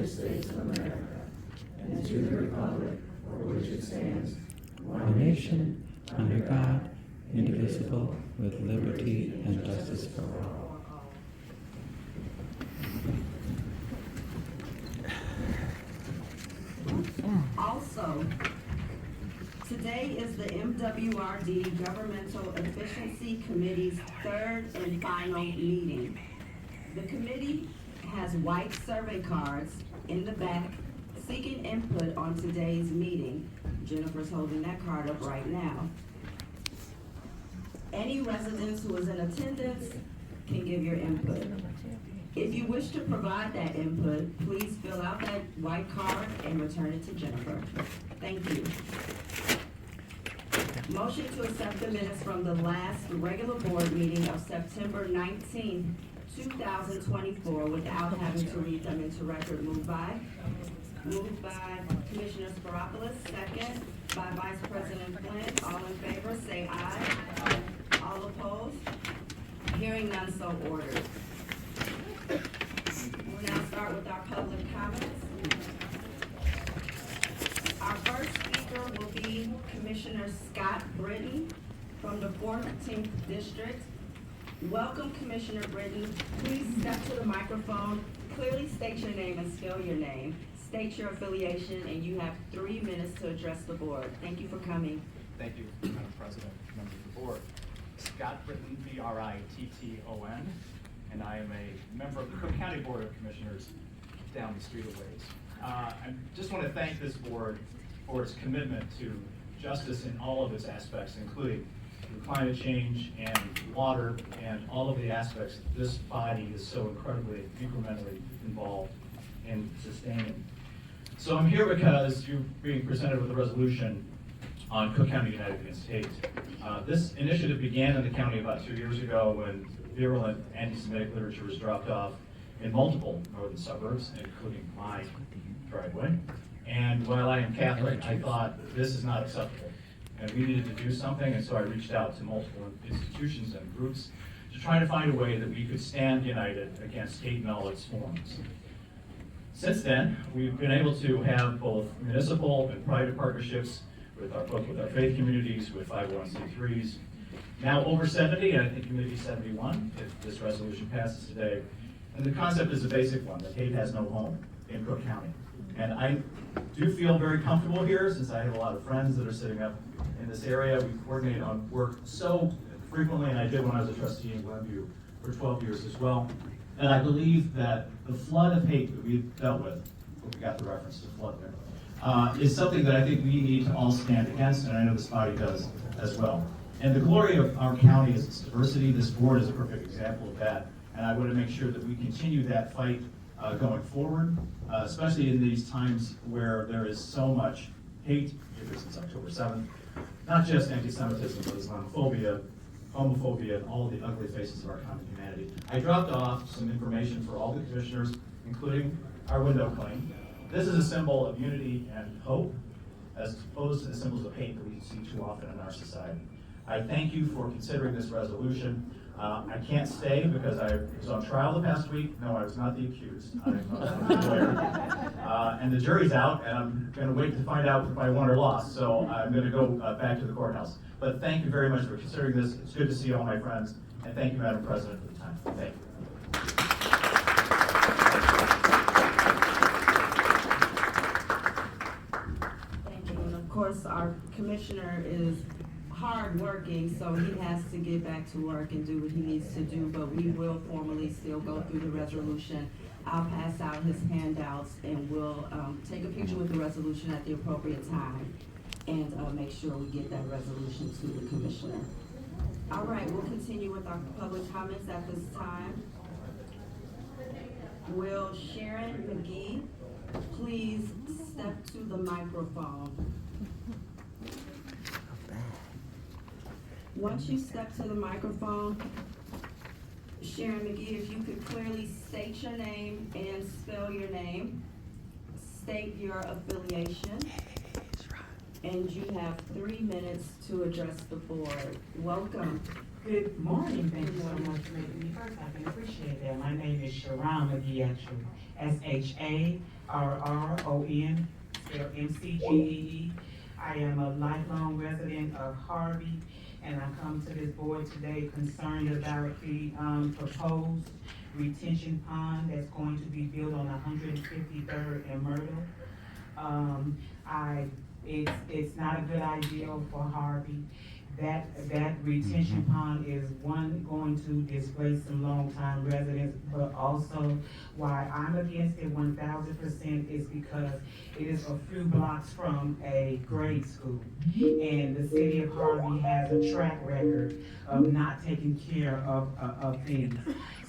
United States of America and to the republic for which it stands, one nation, under God, indivisible, with liberty and justice for all. Also, today is the MWRD Governmental Efficiency Committee's third and final meeting. The committee has white survey cards in the back seeking input on today's meeting. Jennifer's holding that card up right now. Any residents who is in attendance can give your input. If you wish to provide that input, please fill out that white card and return it to Jennifer. Thank you. Motion to accept the minutes from the last regular board meeting of September 19th, 2024 without having to read them into record. Moved by Commissioner Sparopoulos, second by Vice President Flynn. All in favor, say aye. All opposed? Hearing none, so ordered. We'll now start with our public comments. Our first speaker will be Commissioner Scott Britton from the 14th District. Welcome, Commissioner Britton. Please step to the microphone, clearly state your name and spell your name. State your affiliation, and you have 3 minutes to address the board. Thank you for coming. Thank you, Madam President, members of the board. Scott Britton, B-R-I-T-T-O-N, and I am a member of the Cook County Board of Commissioners down the street a ways. I just want to thank this board for its commitment to justice in all of its aspects, including climate change and water and all of the aspects that this body is so incredibly incrementally involved in sustaining. So I'm here because you're being presented with a resolution on Cook County United Against Hate. This initiative began in the county about 2 years ago when virulent anti-Semitic literature was dropped off in multiple northern suburbs, including my driveway. And while I am Catholic, I thought this is not acceptable, and we needed to do something, and so I reached out to multiple institutions and groups to try to find a way that we could stand united against hate in all its forms. Since then, we've been able to have both municipal and private partnerships with our faith communities, with 501c3s, now over 70, and I think Community 71, if this resolution passes today. And the concept is a basic one, that hate has no home in Cook County. And I do feel very comfortable here, since I have a lot of friends that are sitting up in this area. We coordinate on work so frequently, and I did when I was a trustee in Glenview for 12 years as well. And I believe that the flood of hate that we've dealt with, we got the reference to flood there, is something that I think we need to all stand against, and I know this body does as well. And the glory of our county is its diversity. This board is a perfect example of that, and I want to make sure that we continue that fight going forward, especially in these times where there is so much hate, ever since October 7th, not just anti-Semitism, but Islamophobia, homophobia, and all the ugly faces of our common humanity. I dropped off some information for all the commissioners, including our window cling. This is a symbol of unity and hope, as opposed to the symbols of hate that we see too often in our society. I thank you for considering this resolution. I can't stay because I was on trial the past week. No, I was not the accused. I'm a lawyer. And the jury's out, and I'm going to wait to find out if I won or lost. So I'm going to go back to the courthouse. But thank you very much for considering this. It's good to see all my friends. And thank you, Madam President, for the time. Thank you. Thank you. And of course, our commissioner is hard-working, so he has to get back to work and do what he needs to do, but we will formally still go through the resolution. I'll pass out his handouts, and we'll take a picture with the resolution at the appropriate time and make sure we get that resolution to the commissioner. All right, we'll continue with our public comments at this time. Will Sharon McGee please step to the microphone? Once you step to the microphone, Sharon McGee, if you could clearly state your name and spell your name, state your affiliation, and you have 3 minutes to address the board. Welcome. Good morning, thank you so much for making me first. I can appreciate that. My name is Sharon McGee, actually. SHARRON, spelled MCGEE. I am a lifelong resident of Harvey, and I come to this board today concerned about the proposed retention pond that's going to be built on 153rd and Myrtle. It's not a good idea for Harvey. That retention pond is going to displace some longtime residents, but also why I'm against it 1000% is because it is a few blocks from a grade school. And the city of Harvey has a track record of not taking care of things.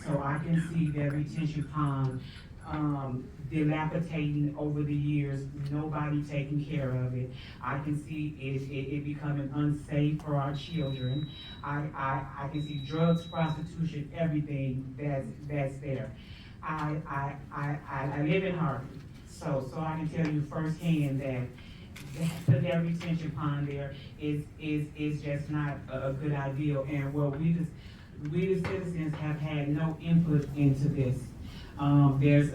So I can see that retention pond dilapidating over the years, nobody taking care of it. I can see it becoming unsafe for our children. I can see drugs, prostitution, everything that's there. I live in Harvey, so I can tell you firsthand that that retention pond there is just not a good idea. And well, we the citizens have had no input into this. There's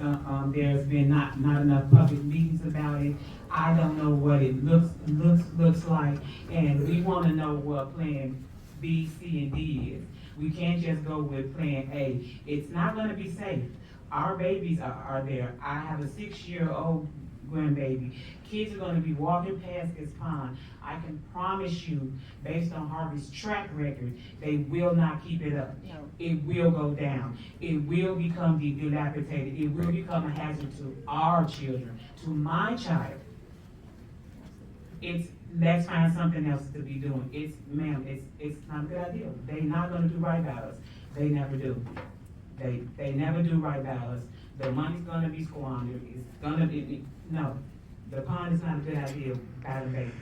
been not enough public meetings about it. I don't know what it looks like, and we want to know what plan B, C, and D is. We can't just go with plan A. It's not going to be safe. Our babies are there. I have a 6-year-old grandbaby. Kids are going to be walking past this pond. I can promise you, based on Harvey's track record, they will not keep it up. No. It will go down. It will become dilapidated. It will become a hazard to our children, to my child. Let's find something else to be doing. It's not a good idea. They're not going to do right by us. They never do. They never do right by us. The money's going to be squandered. It's going to be, no. The pond is not a good idea by the babies.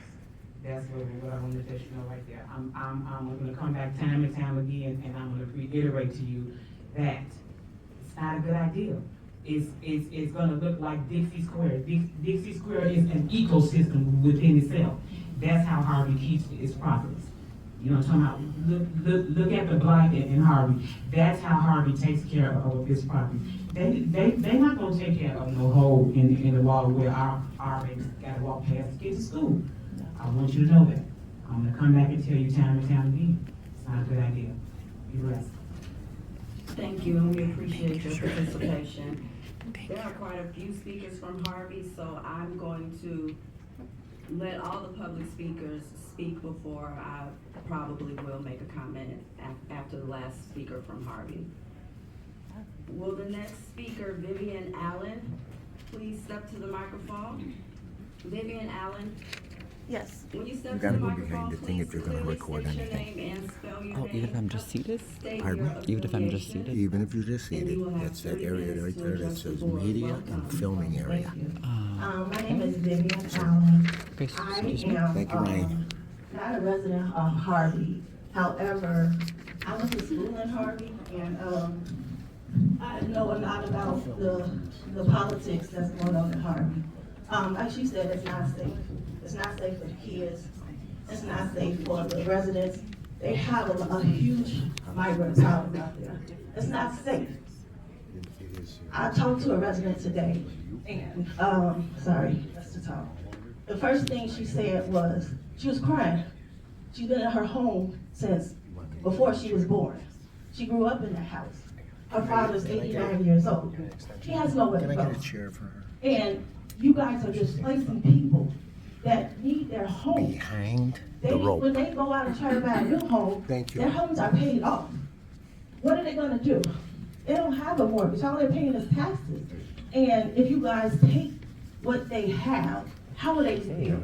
That's what I want to let you know right there. I'm going to come back time and time again, and I'm going to reiterate to you that it's not a good idea. It's going to look like Dixie Square. Dixie Square is an ecosystem within itself. That's how Harvey keeps its properties. You know what I'm talking about? Look at the block in Harvey. That's how Harvey takes care of his property. They're not going to take care of no hole in the wall where our babies got to walk past to get to school. I want you to know that. I'm going to come back and tell you time and time again. It's not a good idea. Be blessed. Thank you, and we appreciate your participation. There are quite a few speakers from Harvey, so I'm going to let all the public speakers speak before I probably will make a comment after the last speaker from Harvey. Will the next speaker, Vivian Allen, please step to the microphone? Vivian Allen? Yes. When you step You to gotta the go microphone, behind the thing if you're gonna please record state your anything. name and spell your Oh, name. even if I'm just seated? State Pardon? your Even if I'm just affiliation. seated? Even if you're just And seated, you will have that's that 3 area minutes right to there that address the says board. media Welcome. and filming area. Thank you. My name is Vivian Allen. Okay, so I just- am Thank you, Ryan. not a resident of Harvey. However, I went to school in Harvey, and I know a lot about the politics that's going on in Harvey. Like she said, it's not safe. It's not safe for the kids. It's not safe for the residents. They have a huge migrant problem out there. It's not safe. I talked to a resident today, and, sorry, that's the talk. The first thing she said was, she was crying. She's been in her home since before she was born. She grew up in that house. Her father's 89 years old. She has nowhere to Can I go. get a chair for her? And you guys are displacing people that need their home. Behind They, the when rope. they go out and try to buy a new home, Thank you. their homes are paid off. What are they gonna do? They don't have a mortgage, all they're paying is taxes. And if you guys take what they have, how will they feel?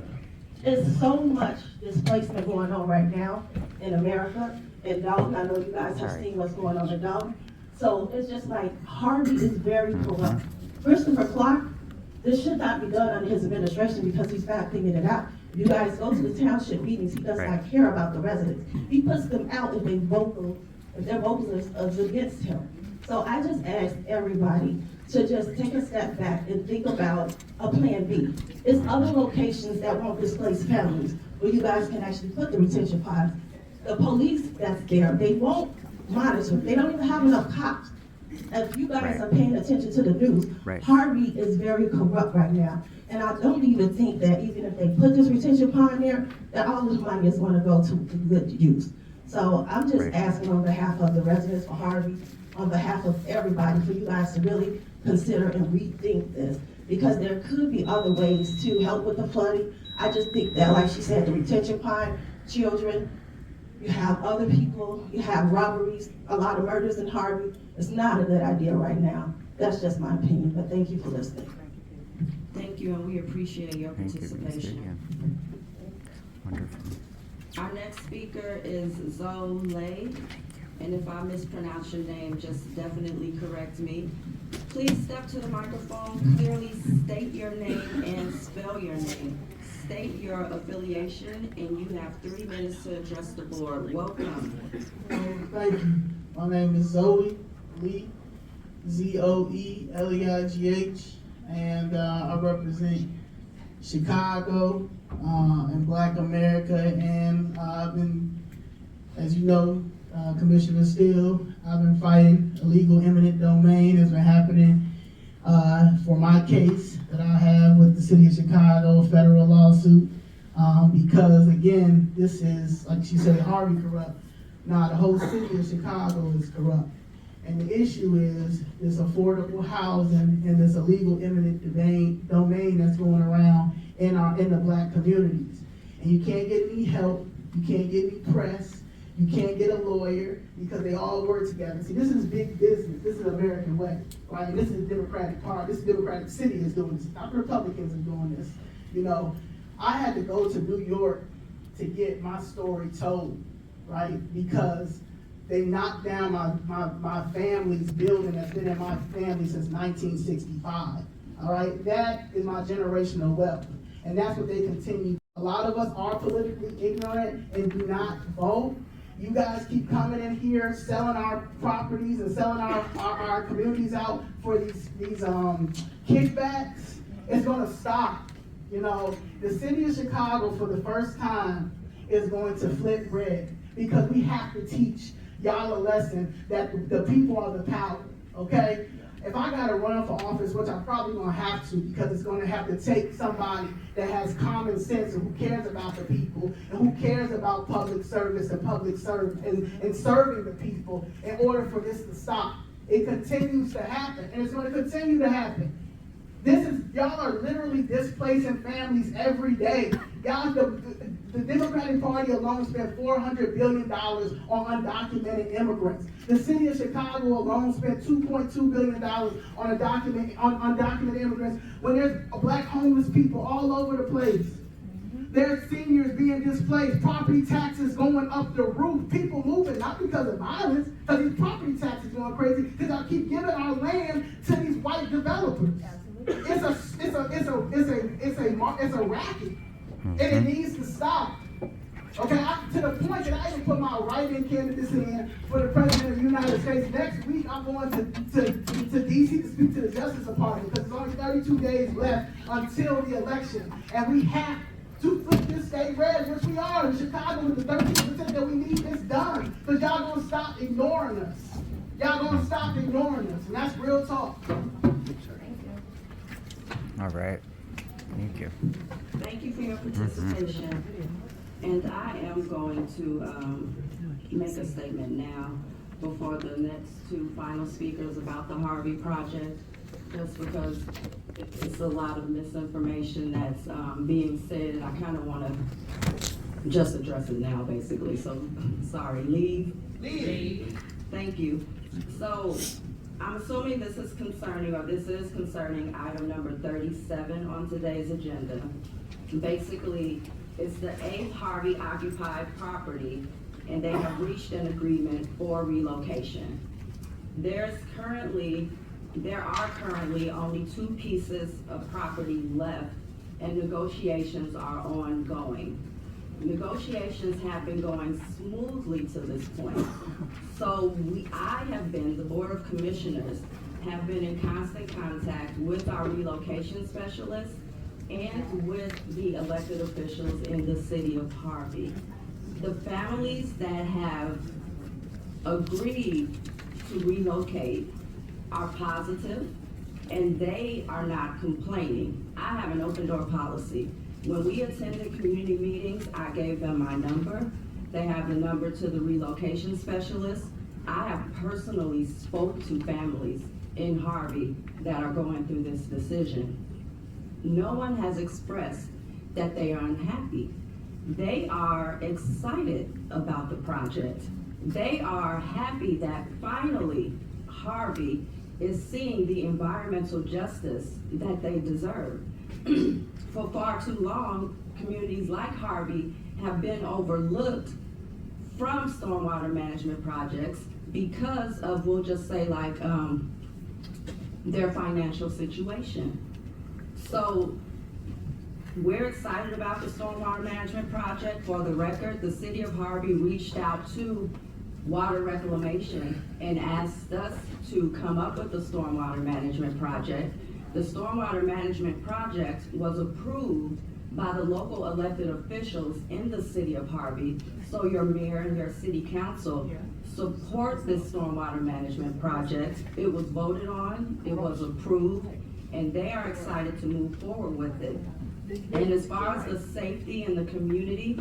There's so much displacement going on right now in America, in Dalton. I know you guys have seen what's going on in Dalton. So it's just like, Harvey is very corrupt. Christopher Clark, this should not be done under his administration because he's not figuring it out. You guys go to the township meetings, he does not care about the residents. He puts them out if their vocals is against him. So I just ask everybody to just take a step back and think about a plan B. It's other locations that won't displace families where you guys can actually put the retention ponds the police that's there, they won't monitor. They don't even have enough cops. If you guys Right. are paying attention to the news, Right. Harvey is very corrupt right now. And I don't even think that even if they put this retention pond there, that all this money is gonna go to good use. So I'm just Right. asking on behalf of the residents for Harvey, on behalf of everybody, for you guys to really consider and rethink this. Because there could be other ways to help with the flooding. I just think that, like she said, the retention pond, children, you have other people, you have robberies, a lot of murders in Harvey. It's not a good idea right now. That's just my opinion, but thank you for listening. Thank you, and we appreciate your Thank you, Ms. participation. Vivian. Wonderful. Our next speaker is Zoe, and if I mispronounce your name, just definitely correct me. Please step to the microphone, clearly state your name and spell your name. State your affiliation, and you have 3 minutes to address the board. Welcome. Thank you. My name is Zoe Lee, Zoeligh, and I represent Chicago and Black America. And I've been, as you know, Commissioner Steele, I've been fighting illegal eminent domain. It's been happening for my case that I have with the city of Chicago, a federal lawsuit, because again, this is, like she said, Harvey corrupt. Now, the whole city of Chicago is corrupt. And the issue is this affordable housing and this illegal eminent domain that's going around in the Black communities. And you can't get any help, you can't get any press, you can't get a lawyer, because they all work together. See, this is big business. This is American way, right? And this is the Democratic Party. This Democratic City is doing this. Not the Republicans are doing this. You know, I had to go to New York to get my story told, right? Because they knocked down my family's building that's been in my family since 1965. All right, that is my generational wealth, and that's what they continue. A lot of us are politically ignorant and do not vote. You guys keep coming in here, selling our properties and selling our communities out for these kickbacks. It's gonna stop. You know, the city of Chicago for the first time is going to flip red, because we have to teach y'all a lesson that the people are the power, okay? If I gotta run for office, which I'm probably gonna have to, because it's gonna have to take somebody that has common sense and who cares about the people and who cares about public service and and serving the people in order for this to stop. It continues to happen, and it's gonna continue to happen. Y'all are literally displacing families every day. Y'all, the Democratic Party alone spent $400 billion on undocumented immigrants. The city of Chicago alone spent $2.2 billion on undocumented immigrants, when there's Black homeless people all over the place. There's seniors being displaced, property taxes going up the roof, people moving, not because of violence, because these property taxes going crazy, because y'all keep giving our land to these white developers. It's a racket, and it needs to stop. Okay, to the point that I even put my write-in candidates in for the President of the United States. Next week, I'm going to D.C. to speak to the Justice Department, because there's only 32 days left until the election, and we have to flip this state red, which we are in Chicago with the 13% that we need this done, because y'all gonna stop ignoring us. Y'all gonna stop ignoring us, and that's real talk. All right. Thank you. Thank you for your participation. And I am going to make a statement now before the next 2 final speakers about the Harvey project, just because it's a lot of misinformation that's being said, and I kind of want to just address it now, basically. So, sorry, leave. Thank you. So, I'm assuming this is concerning item number 37 on today's agenda. Basically, it's the 8th Harvey occupied property, and they have reached an agreement for relocation. There are currently only 2 pieces of property left, and negotiations are ongoing. Negotiations have been going smoothly to this point. So the Board of Commissioners have been in constant contact with our relocation specialists and with the elected officials in the city of Harvey. The families that have agreed to relocate are positive, and they are not complaining. I have an open door policy. When we attended community meetings, I gave them my number. They have the number to the relocation specialist. I have personally spoke to families in Harvey that are going through this decision. No one has expressed that they are unhappy. They are excited about the project. They are happy that finally Harvey is seeing the environmental justice that they deserve. For far too long, communities like Harvey have been overlooked from stormwater management projects because of, we'll just say like, their financial situation. So we're excited about the stormwater management project. For the record, the city of Harvey reached out to Water Reclamation and asked us to come up with the stormwater management project. The stormwater management project was approved by the local elected officials in the city of Harvey. So your mayor and your city council support this stormwater management project. It was voted on, it was approved, and they are excited to move forward with it. And as far as the safety in the community,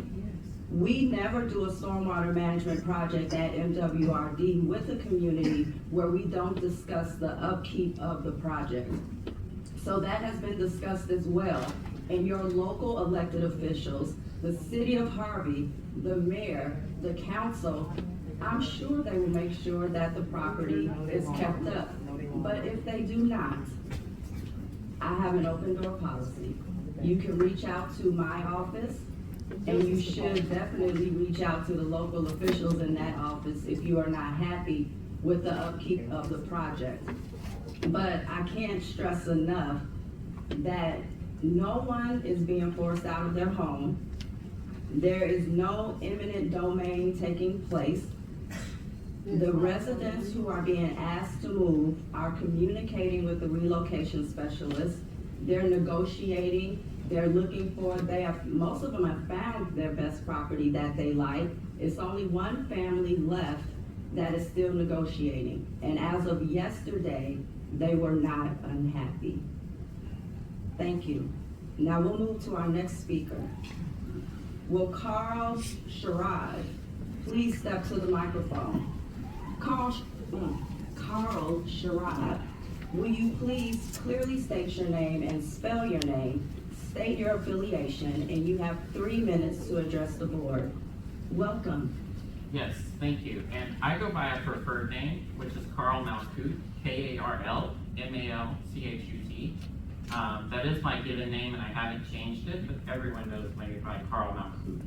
we never do a stormwater management project at MWRD with the community where we don't discuss the upkeep of the project. So that has been discussed as well. And your local elected officials, the city of Harvey, the mayor, the council, I'm sure they will make sure that the property is kept up. But if they do not, I have an open door policy. You can reach out to my office, and you should definitely reach out to the local officials in that office if you are not happy with the upkeep of the project. But I can't stress enough that no one is being forced out of their home. There is no eminent domain taking place. The residents who are being asked to move are communicating with the relocation specialist. They're negotiating. They're looking for, most of them have found their best property that they like. It's only one family left that is still negotiating. And as of yesterday, they were not unhappy. Thank you. Now we'll move to our next speaker. Will Carl Sherrod please step to the microphone? Carl Sherrod, will you please clearly state your name and spell your name, state your affiliation, and you have 3 minutes to address the board. Welcome. Yes, thank you. And I go by a preferred name, which is Carl Malkut, K-A-R-L-M-A-L-C-H-U-T. That is my given name, and I haven't changed it, but everyone knows me by Carl Malkut.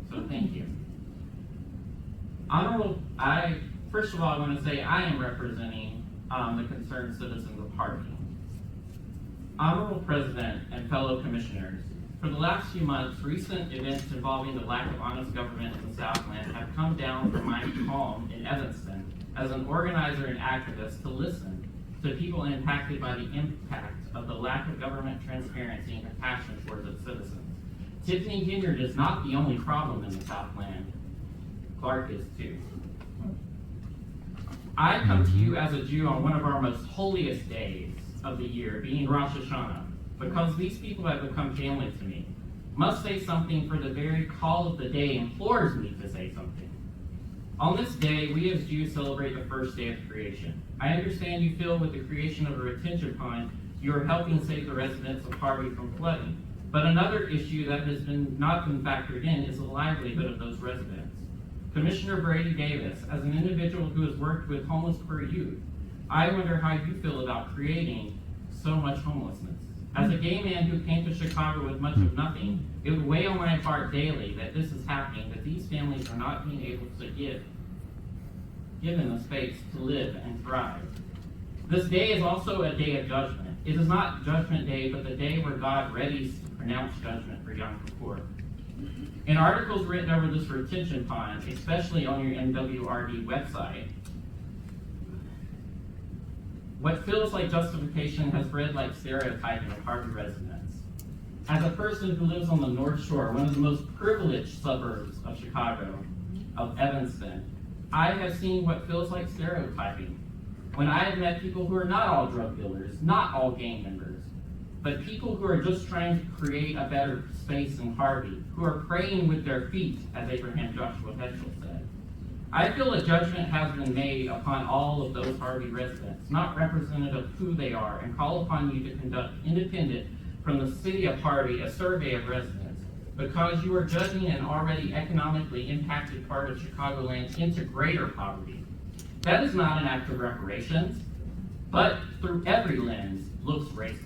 So thank you. First of all, I want to say I am representing the concerned citizens of Harvey. Honorable President and fellow commissioners, for the last few months, recent events involving the lack of honest government in the Southland have come down from my home in Evanston as an organizer and activist to listen to people impacted by the impact of the lack of government transparency and compassion towards its citizens. Tiffany Ginyard is not the only problem in the Southland. Clark is too. I come to you as a Jew on one of our most holiest days of the year, being Rosh Hashanah, because these people have become family to me. Must say something, for the very call of the day implores me to say something. On this day, we as Jews celebrate the first day of creation. I understand you feel with the creation of a retention pond, you are helping save the residents of Harvey from flooding. But another issue that has not been factored in is the livelihood of those residents. Commissioner Brady Davis, as an individual who has worked with homeless poor youth, I wonder how you feel about creating so much homelessness. As a gay man who came to Chicago with much of nothing, it would weigh on my heart daily that this is happening, that these families are not being able to given the space to live and thrive. This day is also a day of judgment. It is not Judgment Day, but the day where God readies to pronounce judgment for Yom Kippur. In articles written over this retention pond, especially on your MWRD website, what feels like justification has read like stereotyping of Harvey residents. As a person who lives on the North Shore, one of the most privileged suburbs of Chicago, of Evanston, I have seen what feels like stereotyping. When I have met people who are not all drug dealers, not all gang members, but people who are just trying to create a better space in Harvey, who are praying with their feet, as Abraham Joshua Heschel said. I feel a judgment has been made upon all of those Harvey residents, not representative of who they are, and call upon you to conduct, independent from the city of Harvey, a survey of residents, because you are judging an already economically impacted part of Chicagoland into greater poverty. That is not an act of reparations, but through every lens looks racist.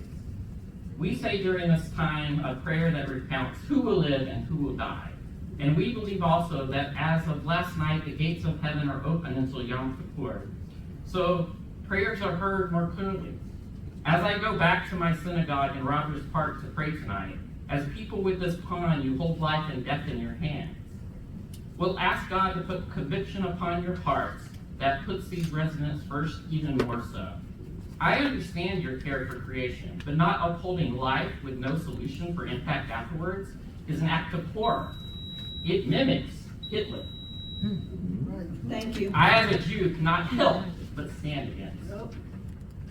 We say during this time a prayer that recounts who will live and who will die. And we believe also that as of last night, the gates of heaven are open until Yom Kippur. So prayers are heard more clearly. As I go back to my synagogue in Rogers Park to pray tonight, as people with this pond, you hold life and death in your hands. We'll ask God to put conviction upon your hearts that puts these residents first even more so. I understand your care for creation, but not upholding life with no solution for impact afterwards is an act of horror. It mimics Hitler. Thank you. I, as a Jew, cannot help but stand against.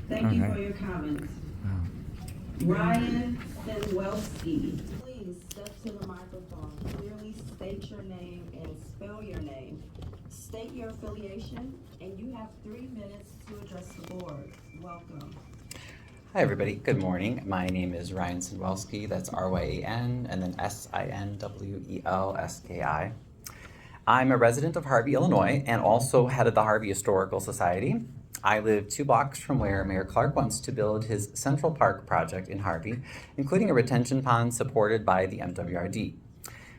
Thank you All for right. your comments. Wow. Ryan Sinwelski, please step to the microphone. Clearly state your name and spell your name. State your affiliation, and you have 3 minutes to address the board. Welcome. Hi everybody, good morning. My name is Ryan Sinwelski, that's R-Y-A-N, and then S-I-N-W-E-L-S-K-I. I'm a resident of Harvey, Illinois, and also head of the Harvey Historical Society. I live 2 blocks from where Mayor Clark wants to build his Central Park project in Harvey, including a retention pond supported by the MWRD.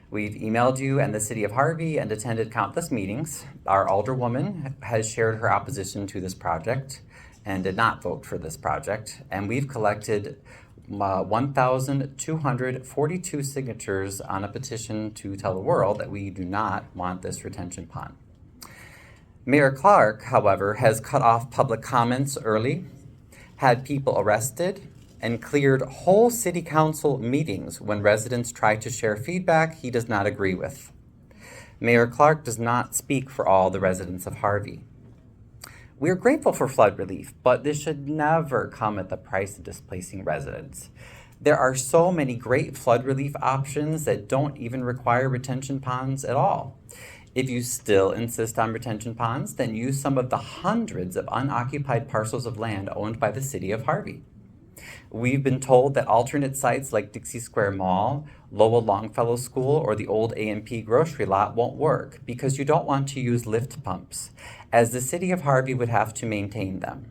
We've emailed you and the city of Harvey and attended countless meetings. Our alderwoman has shared her opposition to this project and did not vote for this project. And we've collected 1,242 signatures on a petition to tell the world that we do not want this retention pond. Mayor Clark, however, has cut off public comments early, had people arrested, and cleared whole city council meetings when residents try to share feedback he does not agree with. Mayor Clark does not speak for all the residents of Harvey. We are grateful for flood relief, but this should never come at the price of displacing residents. There are so many great flood relief options that don't even require retention ponds at all. If you still insist on retention ponds, then use some of the hundreds of unoccupied parcels of land owned by the city of Harvey. We've been told that alternate sites like Dixie Square Mall, Lowell Longfellow School, or the old A&P grocery lot won't work because you don't want to use lift pumps, as the city of Harvey would have to maintain them.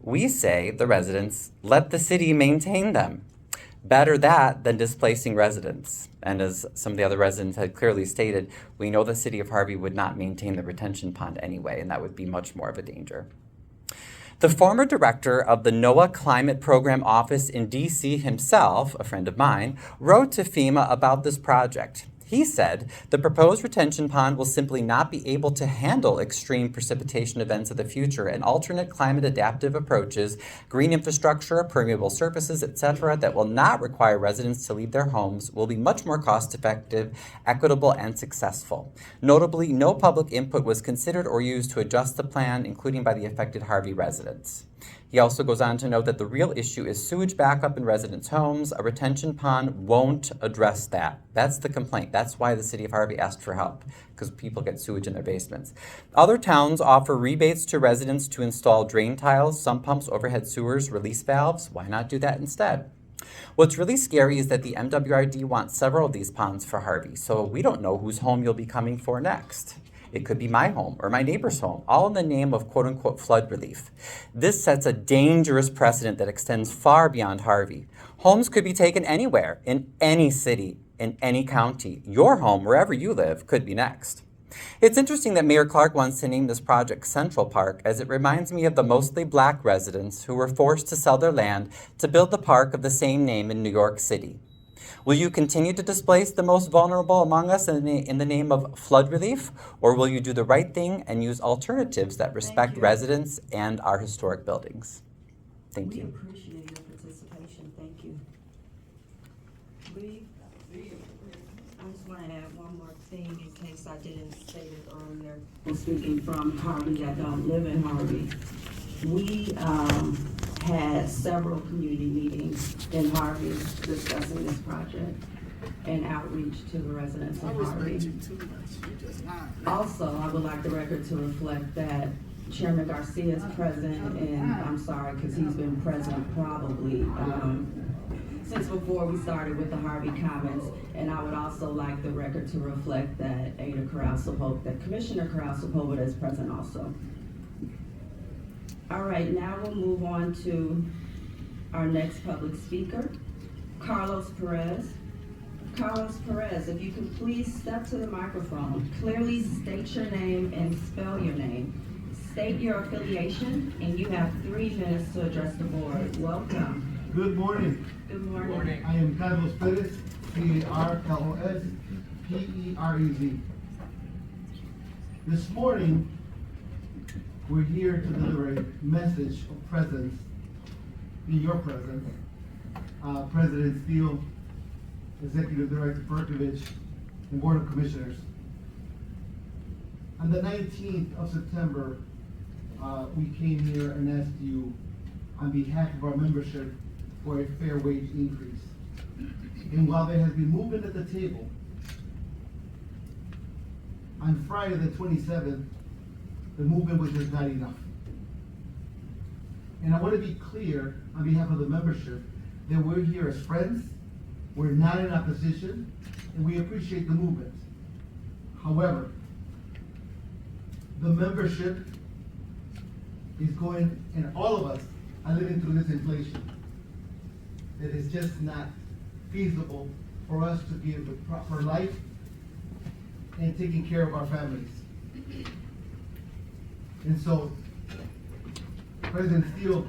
We say, the residents, let the city maintain them. Better that than displacing residents. And as some of the other residents had clearly stated, we know the city of Harvey would not maintain the retention pond anyway, and that would be much more of a danger. The former director of the NOAA Climate Program Office in DC himself, a friend of mine, wrote to FEMA about this project. He said, the proposed retention pond will simply not be able to handle extreme precipitation events of the future, and alternate climate adaptive approaches, green infrastructure, permeable surfaces, etc., that will not require residents to leave their homes will be much more cost effective, equitable, and successful. Notably, no public input was considered or used to adjust the plan, including by the affected Harvey residents. He also goes on to note that the real issue is sewage backup in residents' homes. A retention pond won't address that. That's the complaint. That's why the city of Harvey asked for help, because people get sewage in their basements. Other towns offer rebates to residents to install drain tiles, sump pumps, overhead sewers, release valves. Why not do that instead? What's really scary is that the MWRD wants several of these ponds for Harvey, so we don't know whose home you'll be coming for next. It could be my home or my neighbor's home, all in the name of quote-unquote flood relief. This sets a dangerous precedent that extends far beyond Harvey. Homes could be taken anywhere, in any city, in any county. Your home, wherever you live, could be next. It's interesting that Mayor Clark wants to name this project Central Park, as it reminds me of the mostly black residents who were forced to sell their land to build the park of the same name in New York City. Will you continue to displace the most vulnerable among us in the name of flood relief, or will you do the right thing and use alternatives that respect residents and our historic buildings? Thank We you. appreciate your participation. Thank you. Lee? I just want to add one more thing in case I didn't say it earlier. I'm speaking from Harvey that don't live in Harvey. We had several community meetings in Harvey discussing this project and outreach to the residents of Harvey. Also, I would like the record to reflect that Chairman Garcia is present, and I'm sorry, because he's been present probably since before we started with the Harvey comments. And I would also like the record to reflect that Ada Corral-Sepulveda, that Commissioner Corral-Sepulveda is present also. All right, now we'll move on to our next public speaker, Carlos Perez. Carlos Perez, if you could please step to the microphone, clearly state your name and spell your name. State your affiliation, and you have 3 minutes to address the board. Welcome. Good morning. Good morning. I am Carlos Perez, Carlos Perez. This morning, we're here to deliver a message of presence, in your presence. President Steele, Executive Director Perkovich, and Board of Commissioners. On the 19th of September, we came here and asked you, on behalf of our membership, for a fair wage increase. And while there has been movement at the table, on Friday the 27th, the movement was just not enough. And I want to be clear on behalf of the membership that we're here as friends, we're not in opposition, and we appreciate the movement. However, the membership is going, and all of us are living through this inflation. It is just not feasible for us to give the proper life and taking care of our families. And so, President Steele,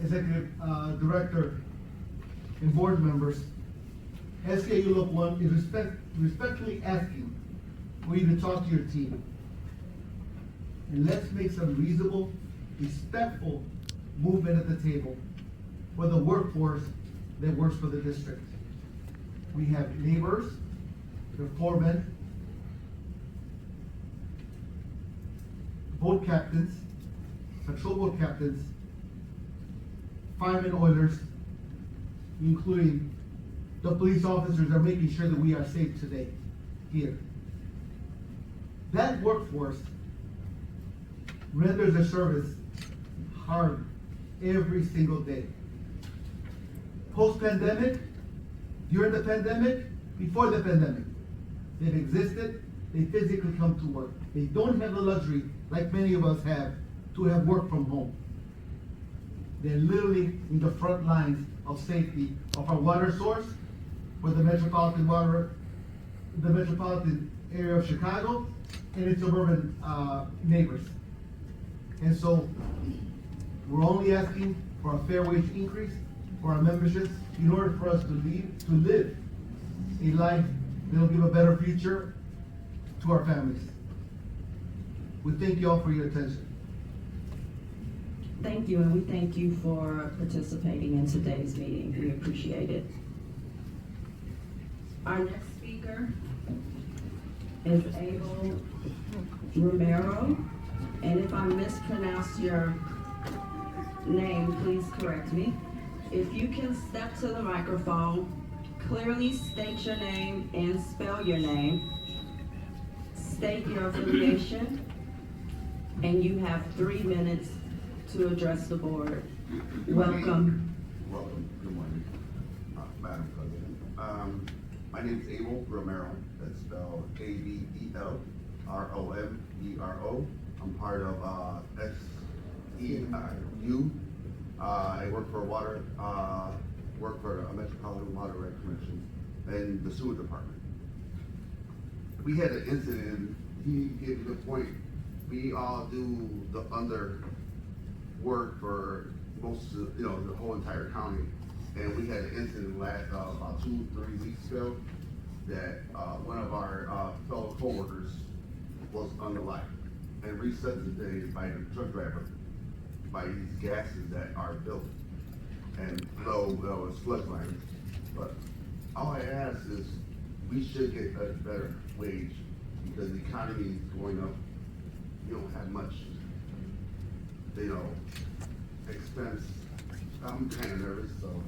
Executive Director, and board members, SKU Local 1 is respectfully asking for you to talk to your team. And let's make some reasonable, respectful movement at the table for the workforce that works for the district. We have neighbors, the foremen, boat captains, patrol boat captains, firemen, oilers, including the police officers are making sure that we are safe today here. That workforce renders a service hard every single day. Post-pandemic, during the pandemic, before the pandemic, they've existed, they physically come to work. They don't have the luxury, like many of us have, to have work from home. They're literally in the front lines of safety of our water source for the metropolitan area of Chicago and its suburban neighbors. And so we're only asking for a fair wage increase for our memberships in order for us to live a life that will give a better future to our families. We thank you all for your attention. Thank you, and we thank you for participating in today's meeting. We appreciate it. Our next speaker is Abel Romero, and if I mispronounce your name, please correct me. If you can step to the microphone, clearly state your name and spell your name, state your affiliation, and you have 3 minutes to address the board. Welcome. Welcome. Good morning, Madam President. My name is Abel Romero. That's spelled Avelromero. I'm part of SEIU. I work for Metropolitan Water Rights Commission and the sewer department. We had an incident. He gave a good point. We all do the under work for most of, the whole entire county. And we had an incident about 2-3 weeks ago that one of our fellow co-workers was unalive and resuscitated by the truck driver by these gases that are built. And though it was flood lines, but all I ask is, we should get a better wage, because the economy is going up. You don't have much, you know, expense. I'm kinda nervous, so,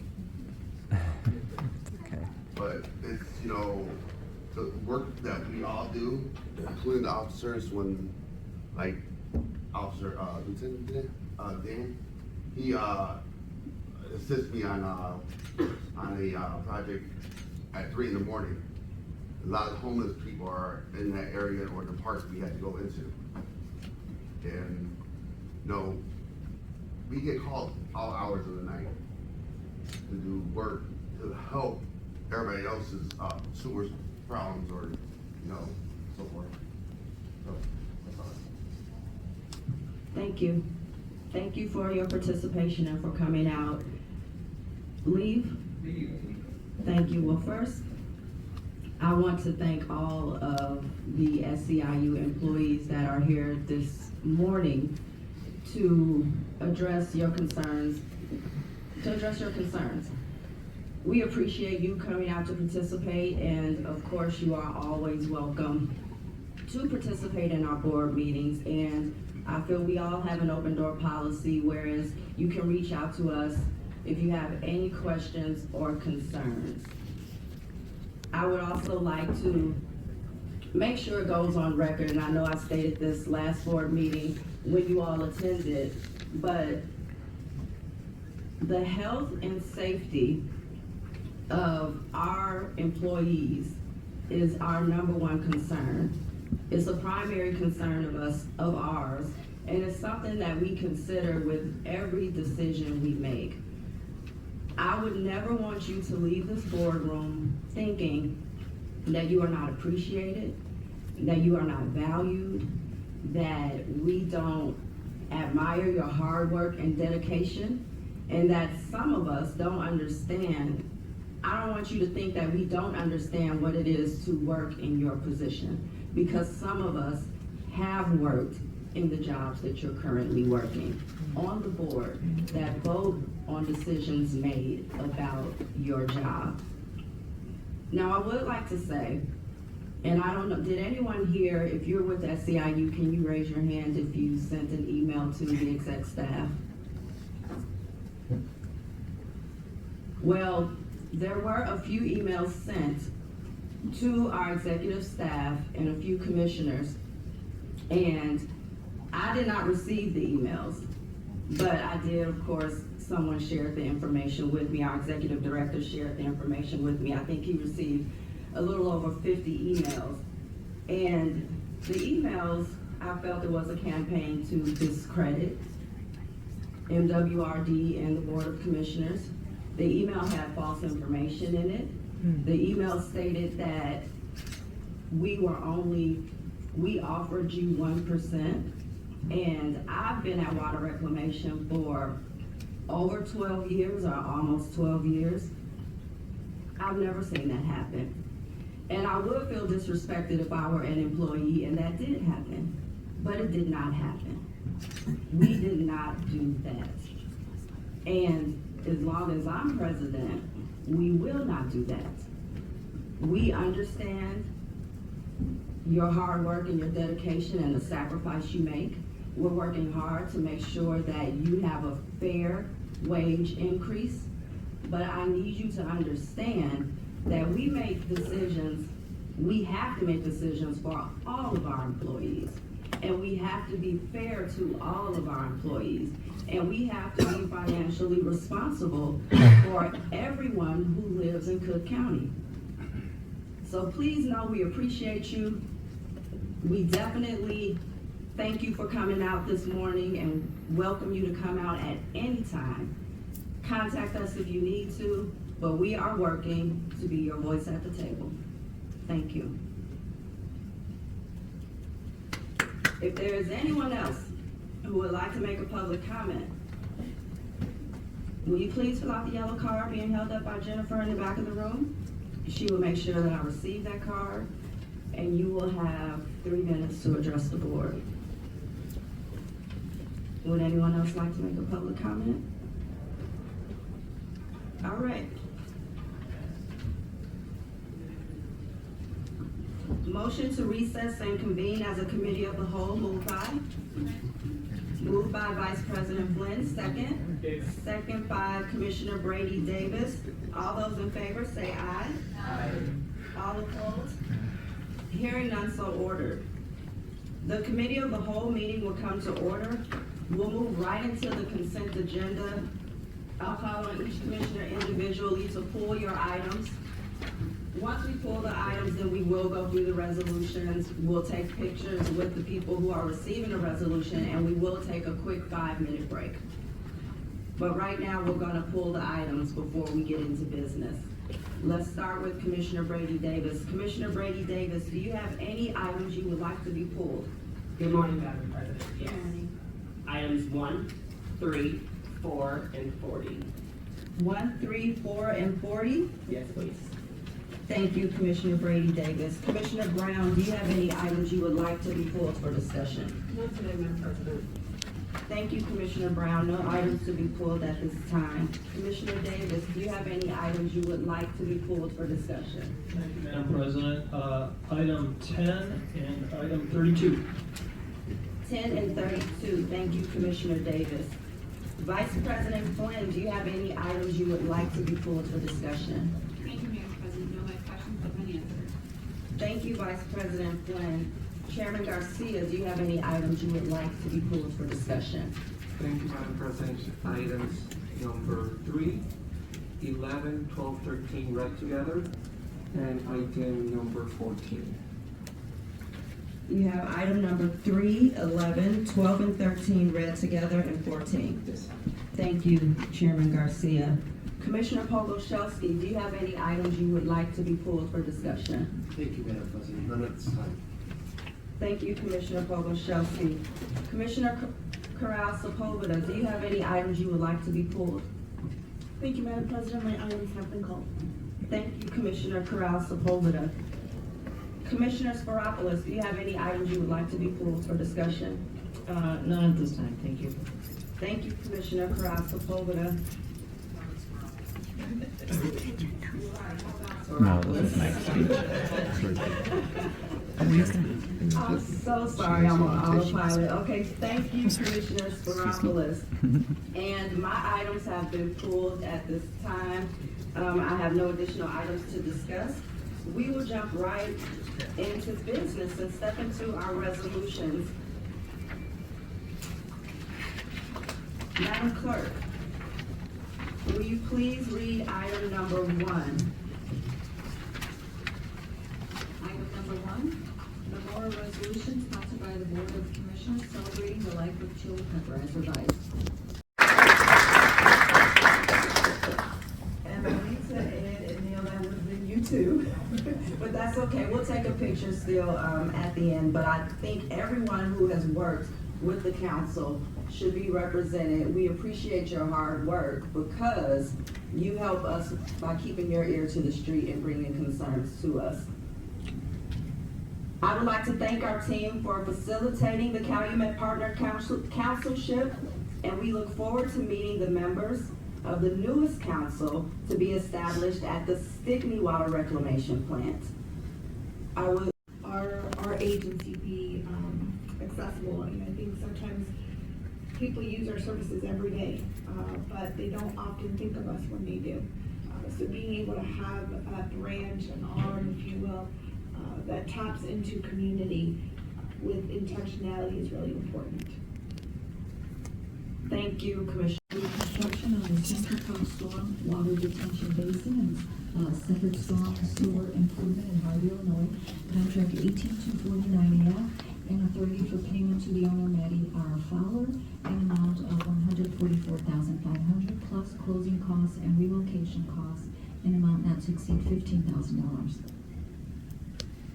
Okay. but it's, you know, the work that we all do, including the officers, when, like, Officer, Lieutenant Dan, he, assists me on a project at 3 in the morning. A lot of homeless people are in that area or the parks we had to go into. And, you know, we get called all hours of the night to do work to help everybody else's, sewer problems or, you know, so forth. So, that's all. Thank you. Thank you for your participation and for coming out. Leave? Thank you. Well, first, I want to thank all of the SEIU employees that are here this morning to address your concerns. We appreciate you coming out to participate, and of course, you are always welcome to participate in our board meetings. And I feel we all have an open door policy, whereas you can reach out to us if you have any questions or concerns. I would also like to make sure it goes on record, and I know I stated this last board meeting when you all attended, but the health and safety of our employees is our #1 concern. It's a primary concern of ours, and it's something that we consider with every decision we make. I would never want you to leave this boardroom thinking that you are not appreciated, that you are not valued, that we don't admire your hard work and dedication, and that some of us don't understand. I don't want you to think that we don't understand what it is to work in your position, because some of us have worked in the jobs that you're currently working on the board that vote on decisions made about your job. Now, I would like to say, and I don't know, did anyone here, if you're with SEIU, can you raise your hand if you sent an email to the exec staff? Well, there were a few emails sent to our executive staff and a few commissioners, and I did not receive the emails, but I did, of course, someone shared the information with me. Our executive director shared the information with me. I think he received a little over 50 emails. And the emails, I felt it was a campaign to discredit MWRD and the Board of Commissioners. The email had false information in it. The email stated that we offered you 1%. And I've been at Water Reclamation for over 12 years, or almost 12 years. I've never seen that happen. And I would feel disrespected if I were an employee and that did happen, but it did not happen. We did not do that. And as long as I'm president, we will not do that. We understand your hard work and your dedication and the sacrifice you make. We're working hard to make sure that you have a fair wage increase, but I need you to understand that we make decisions, we have to make decisions for all of our employees, and we have to be fair to all of our employees, and we have to be financially responsible for everyone who lives in Cook County. So please know we appreciate you. We definitely thank you for coming out this morning and welcome you to come out at any time. Contact us if you need to, but we are working to be your voice at the table. Thank you. If there is anyone else who would like to make a public comment, will you please fill out the yellow card being held up by Jennifer in the back of the room? She will make sure that I receive that card, and you will have 3 minutes to address the board. Would anyone else like to make a public comment? All right. Motion to recess and convene as a committee of the whole, moved by Vice President Flynn, second. Second by Commissioner Brady Davis. All those in favor say aye. Aye. All opposed? Hearing none, so ordered. The committee of the whole meeting will come to order. We'll move right into the consent agenda. I'll call on each commissioner individually to pull your items. Once we pull the items, then we will go through the resolutions. We'll take pictures with the people who are receiving the resolution, and we will take a quick 5-minute break. But right now, we're gonna pull the items before we get into business. Let's start with Commissioner Brady Davis. Commissioner Brady Davis, do you have any items you would like to be pulled? Good morning, Madam President. Yes. Items 1, 3, 4, and 40. 1, 3, 4, and 40? Yes, please. Thank you, Commissioner Brady Davis. Commissioner Brown, do you have any items you would like to be pulled for discussion? Not today, Madam President. Thank you, Commissioner Brown. No items to be pulled at this time. Commissioner Davis, do you have any items you would like to be pulled for discussion? Thank you, Madam President. Item 10 and item 32. 10 and 32. Thank you, Commissioner Davis. Vice President Flynn, do you have any items you would like to be pulled for discussion? Thank you, Madam President. No, my questions have been answered. Thank you, Vice President Flynn. Chairman Garcia, do you have any items you would like to be pulled for discussion? Thank you, Madam President. Items number 3, 11, 12, 13 read together, and item number 14. You have item number 3, 11, 12, and 13 read together, and 14. Yes. Thank you, Chairman Garcia. Commissioner Pogoszelski, do you have any items you would like to be pulled for discussion? Thank you, Madam President. None at this time. Thank you, Commissioner Pogoszelski. Commissioner Corral Sepulveda, do you have any items you would like to be pulled? Thank you, Madam President. My items have been called. Thank you, Commissioner Corral Sepulveda. Commissioner Sparopoulos, do you have any items you would like to be pulled for discussion? None at this time. Thank you. Thank you, Commissioner Corral Sepulveda. No, this is Mike's speech. I'm so sorry, I'm on autopilot. Okay, thank you, Commissioner Sparopoulos. And my items have been pulled at this time. I have no additional items to discuss. We will jump right into business and step into our resolutions. Madam Clerk, will you please read item number 1? Item number 1, memorial resolution sponsored by the Board of Commissioners celebrating the life of Chili Pepper as revised. And Anita and Neil, that would have been you too. But that's okay, we'll take a picture still at the end. But I think everyone who has worked with the council should be represented. We appreciate your hard work because you help us by keeping your ear to the street and bringing concerns to us. I would like to thank our team for facilitating the Calumet Partner Councilship, and we look forward to meeting the members of the newest council to be established at the Stickney Water Reclamation Plant. I would our agency be accessible. I mean, I think sometimes people use our services every day, but they don't often think of us when they do. So being able to have a branch, an arm, if you will, that taps into community with intentionality is really important. Thank you, Commissioner. Construction on the Central Park Storm Water Detention Basin and Second Storm Sewer Improvement in Harvey, Illinois, contract 18249F, and authority for payment to the owner, Maddie R. Fowler, an amount of $144,500 plus closing costs and relocation costs, an amount not to exceed $15,000.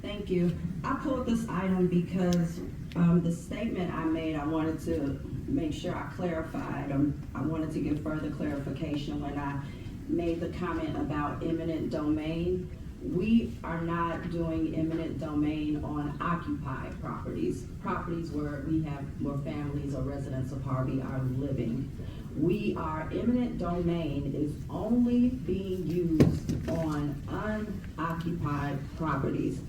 Thank you. I pulled this item because the statement I made, I wanted to make sure I clarified. I wanted to give further clarification when I made the comment about eminent domain. We are not doing eminent domain on occupied properties where where families or residents of Harvey are living. Eminent domain is only being used on unoccupied properties.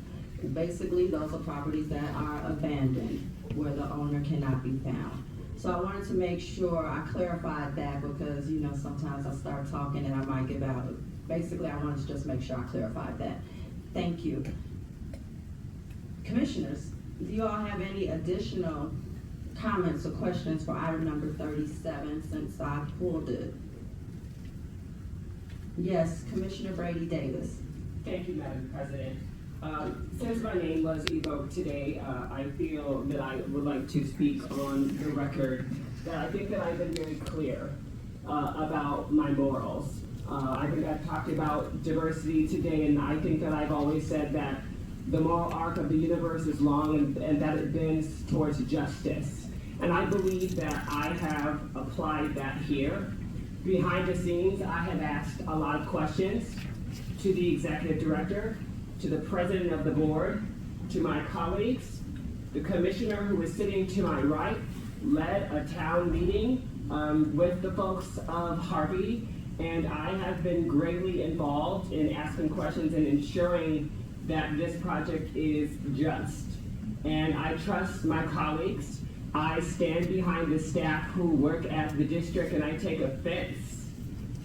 Basically, those are properties that are abandoned, where the owner cannot be found. So I wanted to make sure I clarified that because, you know, sometimes I start talking and I might give out. Basically, I wanted to just make sure I clarified that. Thank you. Commissioners, do you all have any additional comments or questions for item number 37 since I pulled it? Yes, Commissioner Brady Davis. Thank you, Madam President. Since my name was evoked today, I feel that I would like to speak on the record that I think that I've been very clear about my morals. I think I've talked about diversity today, and I think that I've always said that the moral arc of the universe is long and that it bends towards justice. And I believe that I have applied that here. Behind the scenes, I have asked a lot of questions to the executive director, to the president of the board, to my colleagues. The commissioner who is sitting to my right led a town meeting with the folks of Harvey, and I have been greatly involved in asking questions and ensuring that this project is just. And I trust my colleagues. I stand behind the staff who work at the district, and I take offense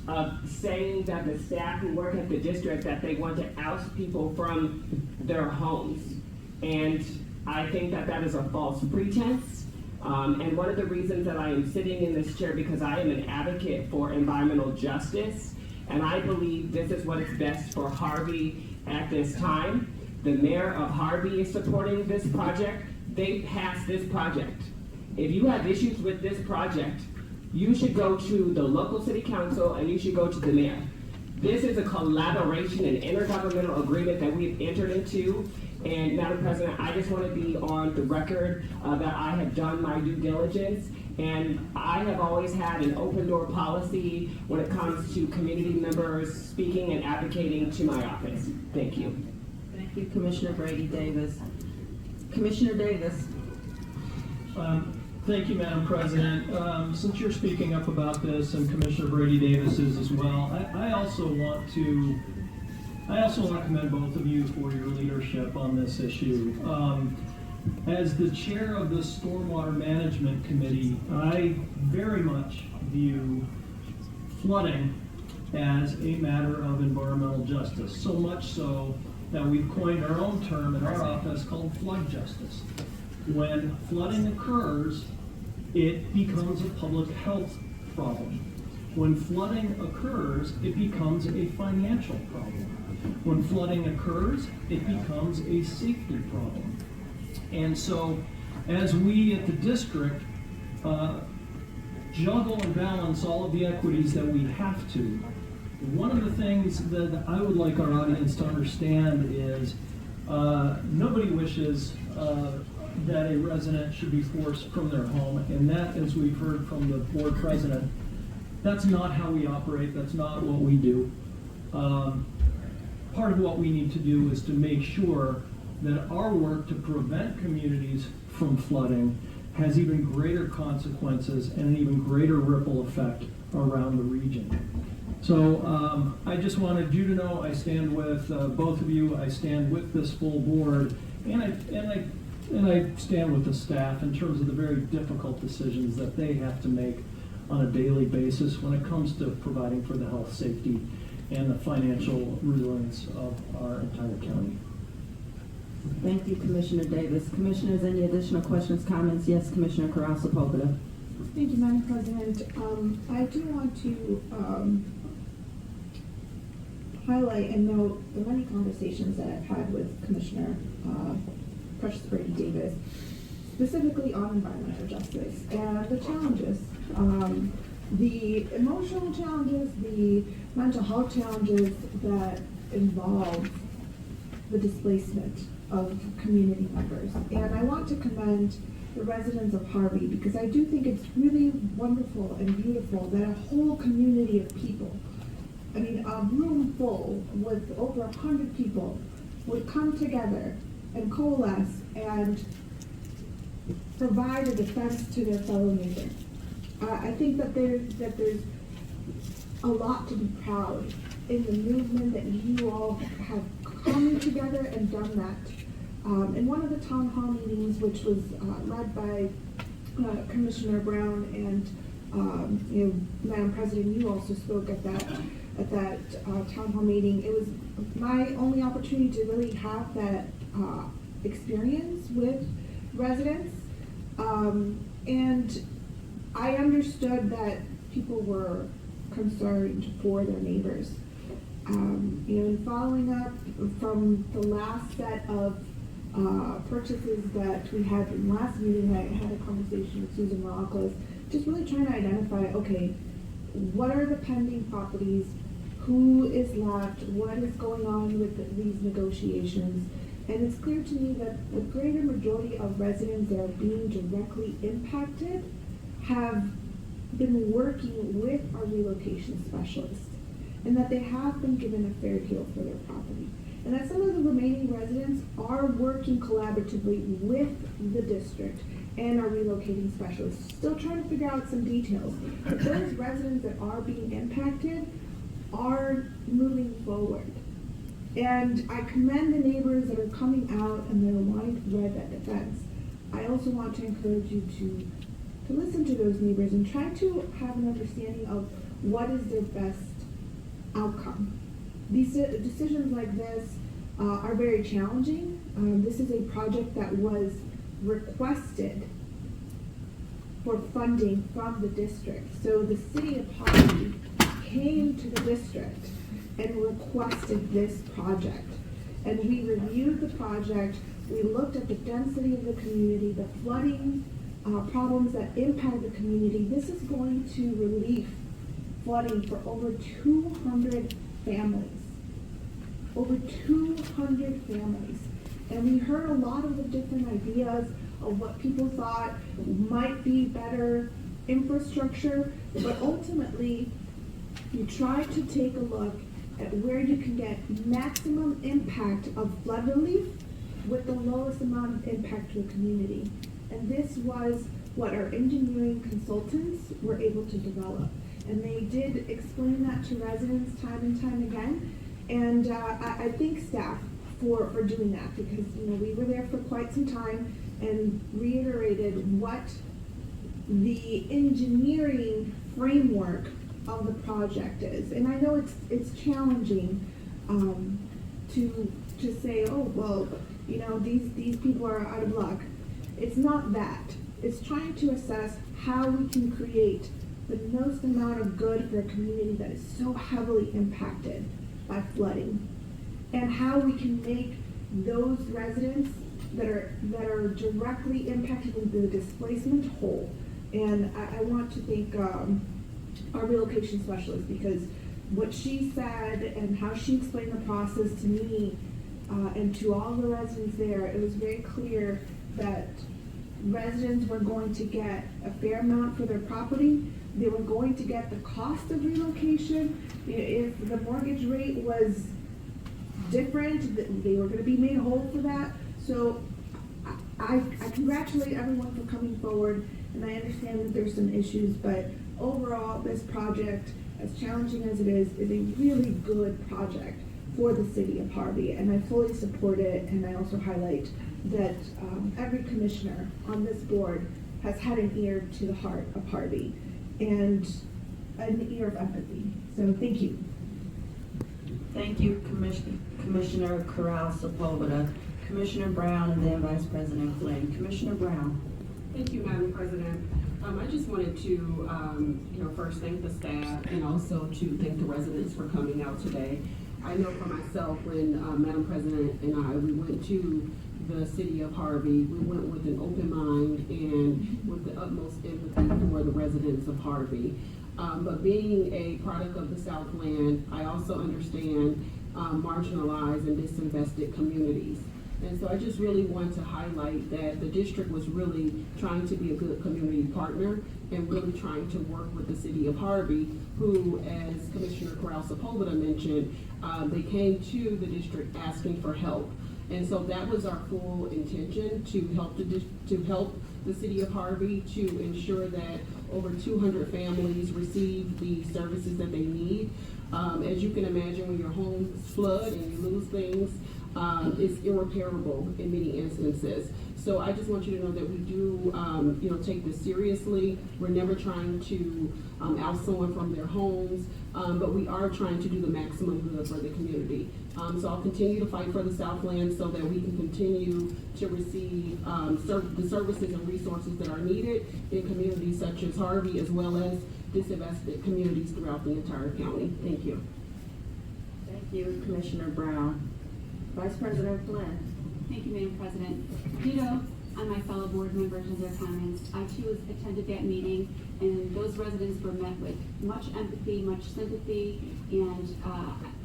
of saying that the staff who work at the district, that they want to oust people from their homes. And I think that that is a false pretense. And one of the reasons that I am sitting in this chair, because I am an advocate for environmental justice, and I believe this is what is best for Harvey at this time. The mayor of Harvey is supporting this project. They passed this project. If you have issues with this project, you should go to the local city council and you should go to the mayor. This is a collaboration and intergovernmental agreement that we've entered into. And Madam President, I just want to be on the record that I have done my due diligence, and I have always had an open door policy when it comes to community members speaking and advocating to my office. Thank you. Thank you, Commissioner Brady Davis. Commissioner Davis. Thank you, Madam President. Since you're speaking up about this, and Commissioner Brady Davis is as well, I also want to commend both of you for your leadership on this issue. As the chair of the Stormwater Management Committee, I very much view flooding as a matter of environmental justice, so much so that we've coined our own term in our office called flood justice. When flooding occurs, it becomes a public health problem. When flooding occurs, it becomes a financial problem. When flooding occurs, it becomes a safety problem. And so, as we at the district juggle and balance all of the equities that we have to, one of the things that I would like our audience to understand is nobody wishes that a resident should be forced from their home, and that, as we've heard from the board president, that's not how we operate, that's not what we do. Part of what we need to do is to make sure that our work to prevent communities from flooding has even greater consequences and an even greater ripple effect around the region. So I just wanted you to know I stand with both of you, I stand with this full board, and I stand with the staff in terms of the very difficult decisions that they have to make on a daily basis when it comes to providing for the health, safety, and the financial resilience of our entire county. Thank you, Commissioner Davis. Commissioners, any additional questions, comments? Yes, Commissioner Carrasco-Popeda. Thank you, Madam President. I do want to highlight and note the many conversations that I've had with Commissioner Precious Brady Davis, specifically on environmental justice and the challenges, the emotional challenges, the mental health challenges that involve the displacement of community members. And I want to commend the residents of Harvey, because I do think it's really wonderful and beautiful that a whole community of people, I mean a room full with over 100 people, would come together and coalesce and provide a defense to their fellow neighbor. I think that there's a lot to be proud in the movement that you all have come together and done that In one of the town hall meetings, which was led by Commissioner Brown and Madam President, you also spoke at that town hall meeting. It was my only opportunity to really have that experience with residents, and I understood that people were concerned for their neighbors. In following up from the last set of purchases that we had in the last meeting, I had a conversation with Susan Rockles, just really trying to identify, okay, what are the pending properties, who is left, what is going on with these negotiations. And it's clear to me that the greater majority of residents that are being directly impacted have been working with our relocation specialists, and that they have been given a fair deal for their property. And that some of the remaining residents are working collaboratively with the district and our relocating specialists, still trying to figure out some details. But those residents that are being impacted are moving forward. And I commend the neighbors that are coming out and they're wanting to provide that defense. I also want to encourage you to listen to those neighbors and try to have an understanding of what is their best outcome. These decisions like this are very challenging. This is a project that was requested for funding from the district. So the city of Harvey came to the district and requested this project. And we reviewed the project, we looked at the density of the community, the flooding problems that impact the community. This is going to relieve flooding for over 200 families. Over 200 families. And we heard a lot of the different ideas of what people thought might be better infrastructure, but ultimately you try to take a look at where you can get maximum impact of flood relief with the lowest amount of impact to a community. And this was what our engineering consultants were able to develop. And they did explain that to residents time and time again. And I thank staff for doing that, because we were there for quite some time and reiterated what the engineering framework of the project is. And I know it's challenging to say, oh well, these people are out of luck. It's not that. It's trying to assess how we can create the most amount of good for a community that is so heavily impacted by flooding, and how we can make those residents that are directly impacted in the displacement whole. And I want to thank our relocation specialist, because what she said and how she explained the process to me and to all the residents there, it was very clear that residents were going to get a fair amount for their property. They were going to get the cost of relocation. If the mortgage rate was different, they were going to be made whole for that. So I congratulate everyone for coming forward, and I understand that there's some issues, but overall this project, as challenging as it is a really good project for the city of Harvey, and I fully support it. And I also highlight that every commissioner on this board has had an ear to the heart of Harvey and an ear of empathy. So thank you. Thank you, Commissioner Corral-Sepulveda, Commissioner Brown, and then Vice President Flynn. Commissioner Brown. Thank you, Madam President. I just wanted to, first thank the staff and also to thank the residents for coming out today. I know for myself, when Madam President and I, we went to the city of Harvey, we went with an open mind and with the utmost empathy for the residents of Harvey. But being a product of the Southland, I also understand marginalized and disinvested communities. And so I just really want to highlight that the district was really trying to be a good community partner and really trying to work with the city of Harvey, who, as Commissioner Corral-Sepulveda mentioned, they came to the district asking for help. And so that was our full intention, to help the city of Harvey to ensure that over 200 families receive the services that they need. As you can imagine, when your homes flood and you lose things, is irreparable in many instances. So I just want you to know that we do, take this seriously. We're never trying to oust someone from their homes, but we are trying to do the maximum good for the community. So I'll continue to fight for the Southland so that we can continue to receive the services and resources that are needed in communities such as Harvey, as well as disinvested communities throughout the entire county. Thank you. Thank you, Commissioner Brown. Vice President Flynn. Thank you, Madam President. Ditto on my fellow board members and their comments. I too attended that meeting, and those residents were met with much empathy, much sympathy, and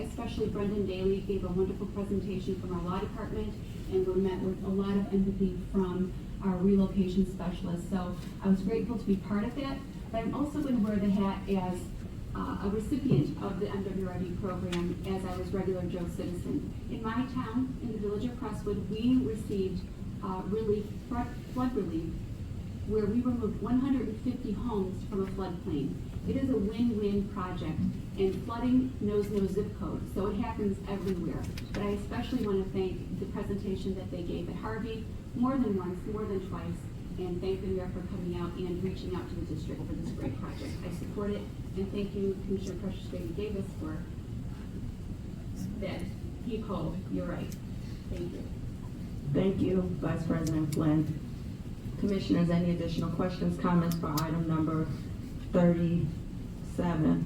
especially Brendan Daly gave a wonderful presentation from our law department, and were met with a lot of empathy from our relocation specialist. So I was grateful to be part of that, but I'm also going to wear the hat as a recipient of the MWRD program as I was regular Joe citizen. In my town, in the village of Crestwood, we received flood relief, where we removed 150 homes from a floodplain. It is a win-win project, and flooding knows no zip code, so it happens everywhere. But I especially want to thank the presentation that they gave at Harvey, more than once, more than twice, and thank the mayor for coming out and reaching out to the district for this great project. I support it, and thank you, Commissioner Precious Baby Davis, for that. He called. You're right. Thank you. Thank you, Vice President Flynn. Commissioners, any additional questions, comments for item number 37?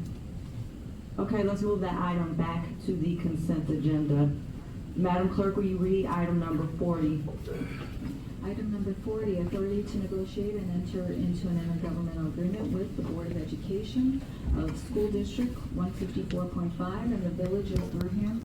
Okay, let's move that item back to the consent agenda. Madam Clerk, will you read item number 40? Item number 40, authority to negotiate and enter into an intergovernmental agreement with the Board of Education of School District 154.5 and the Village of Durham